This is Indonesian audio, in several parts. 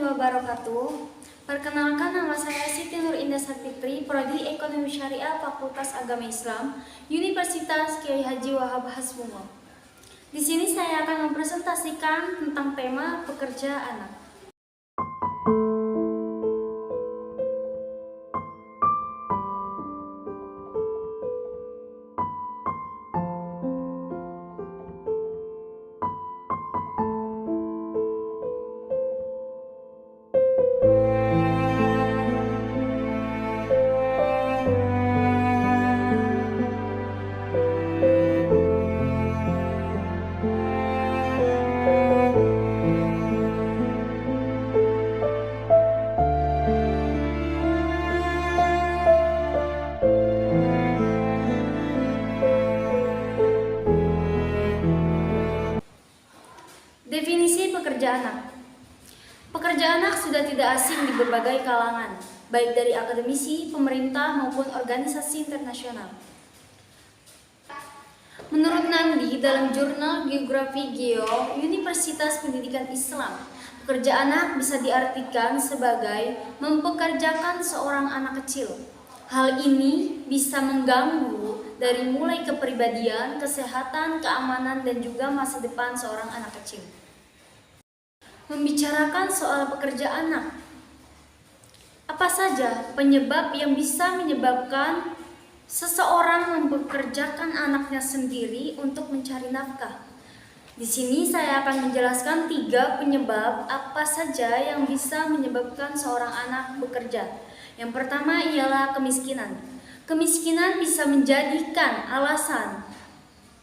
wabarakatuh. Perkenalkan, nama saya Siti Nur Indah Sapitri, Prodi Ekonomi Syariah Fakultas Agama Islam, Universitas Kiai Haji Wahab Hasbumo. Di sini saya akan mempresentasikan tentang tema pekerja anak. Definisi pekerja anak. Pekerja anak sudah tidak asing di berbagai kalangan, baik dari akademisi, pemerintah, maupun organisasi internasional. Menurut Nandi dalam jurnal Geografi Geo Universitas Pendidikan Islam, pekerja anak bisa diartikan sebagai mempekerjakan seorang anak kecil. Hal ini bisa mengganggu dari mulai kepribadian, kesehatan, keamanan, dan juga masa depan seorang anak kecil. Membicarakan soal pekerja anak, apa saja penyebab yang bisa menyebabkan seseorang mempekerjakan anaknya sendiri untuk mencari nafkah? Di sini saya akan menjelaskan 3 penyebab apa saja yang bisa menyebabkan seorang anak bekerja. Yang pertama ialah kemiskinan. Kemiskinan bisa menjadikan alasan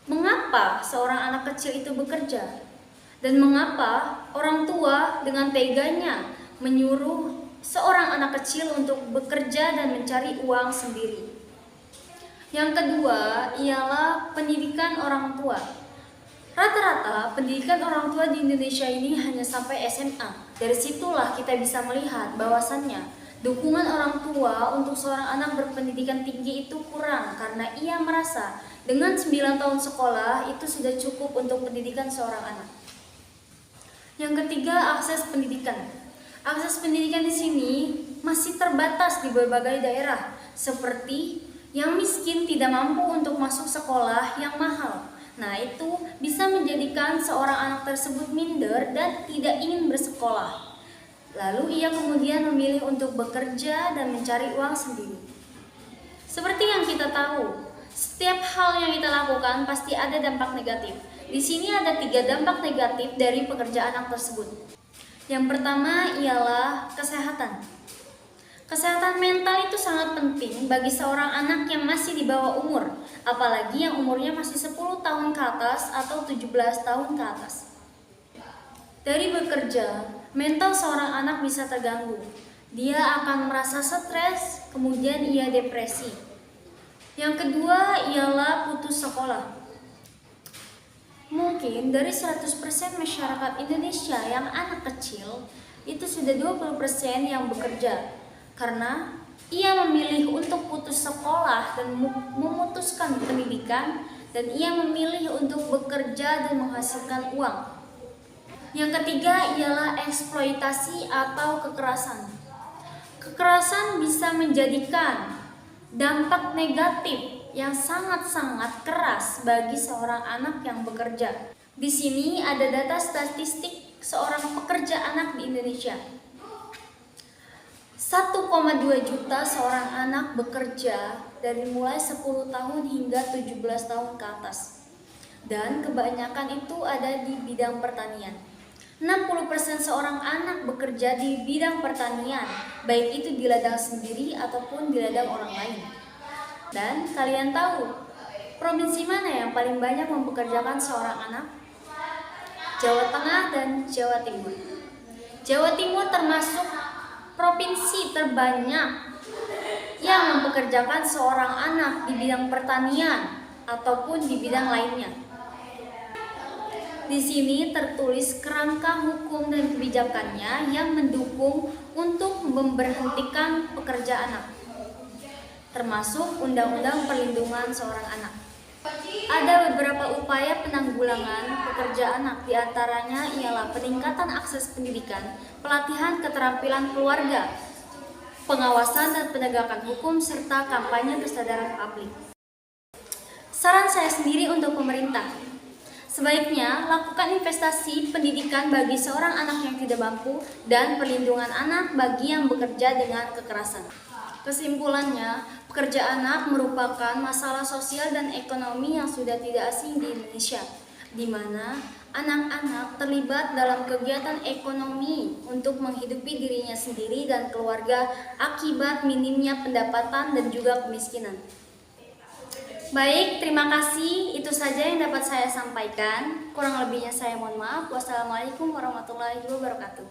mengapa seorang anak kecil itu bekerja. Dan mengapa orang tua dengan teganya menyuruh seorang anak kecil untuk bekerja dan mencari uang sendiri. Yang kedua ialah pendidikan orang tua. Rata-rata pendidikan orang tua di Indonesia ini hanya sampai SMA. Dari situlah kita bisa melihat bahwasannya dukungan orang tua untuk seorang anak berpendidikan tinggi itu kurang karena ia merasa dengan 9 tahun sekolah itu sudah cukup untuk pendidikan seorang anak. Yang ketiga, akses pendidikan. Akses pendidikan di sini masih terbatas di berbagai daerah, seperti yang miskin tidak mampu untuk masuk sekolah yang mahal. Nah, itu bisa menjadikan seorang anak tersebut minder dan tidak ingin bersekolah. Lalu ia kemudian memilih untuk bekerja dan mencari uang sendiri. Seperti yang kita tahu, setiap hal yang kita lakukan pasti ada dampak negatif. Di sini ada 3 dampak negatif dari pekerja anak tersebut. Yang pertama ialah kesehatan. Kesehatan mental itu sangat penting bagi seorang anak yang masih di bawah umur, apalagi yang umurnya masih 10 tahun ke atas atau 17 tahun ke atas. Dari bekerja, mental seorang anak bisa terganggu. Dia akan merasa stres, kemudian ia depresi. Yang kedua ialah putus sekolah. Mungkin dari 100% masyarakat Indonesia yang anak kecil, itu sudah 20% yang bekerja. Karena ia memilih untuk putus sekolah dan memutuskan pendidikan, dan ia memilih untuk bekerja dan menghasilkan uang. Yang ketiga ialah eksploitasi atau kekerasan. Kekerasan bisa menjadikan dampak negatif yang sangat-sangat keras bagi seorang anak yang bekerja. Di sini ada data statistik seorang pekerja anak di Indonesia. 1,2 juta seorang anak bekerja dari mulai 10 tahun hingga 17 tahun ke atas. Dan kebanyakan itu ada di bidang pertanian. 60% seorang anak bekerja di bidang pertanian, baik itu di ladang sendiri ataupun di ladang orang lain. Dan kalian tahu, provinsi mana yang paling banyak mempekerjakan seorang anak? Jawa Tengah dan Jawa Timur. Jawa Timur termasuk provinsi terbanyak yang mempekerjakan seorang anak di bidang pertanian ataupun di bidang lainnya. Di sini tertulis kerangka hukum dan kebijakannya yang mendukung untuk memberhentikan pekerja anak, termasuk Undang-Undang Perlindungan Seorang Anak. Ada beberapa upaya penanggulangan pekerja anak, diantaranya ialah peningkatan akses pendidikan, pelatihan keterampilan keluarga, pengawasan dan penegakan hukum, serta kampanye kesadaran publik. Saran saya sendiri untuk pemerintah, sebaiknya lakukan investasi pendidikan bagi seorang anak yang tidak mampu dan perlindungan anak bagi yang bekerja dengan kekerasan. Kesimpulannya, pekerja anak merupakan masalah sosial dan ekonomi yang sudah tidak asing di Indonesia, di mana anak-anak terlibat dalam kegiatan ekonomi untuk menghidupi dirinya sendiri dan keluarga akibat minimnya pendapatan dan juga kemiskinan. Baik, terima kasih. Itu saja yang dapat saya sampaikan. Kurang lebihnya saya mohon maaf. Wassalamualaikum warahmatullahi wabarakatuh.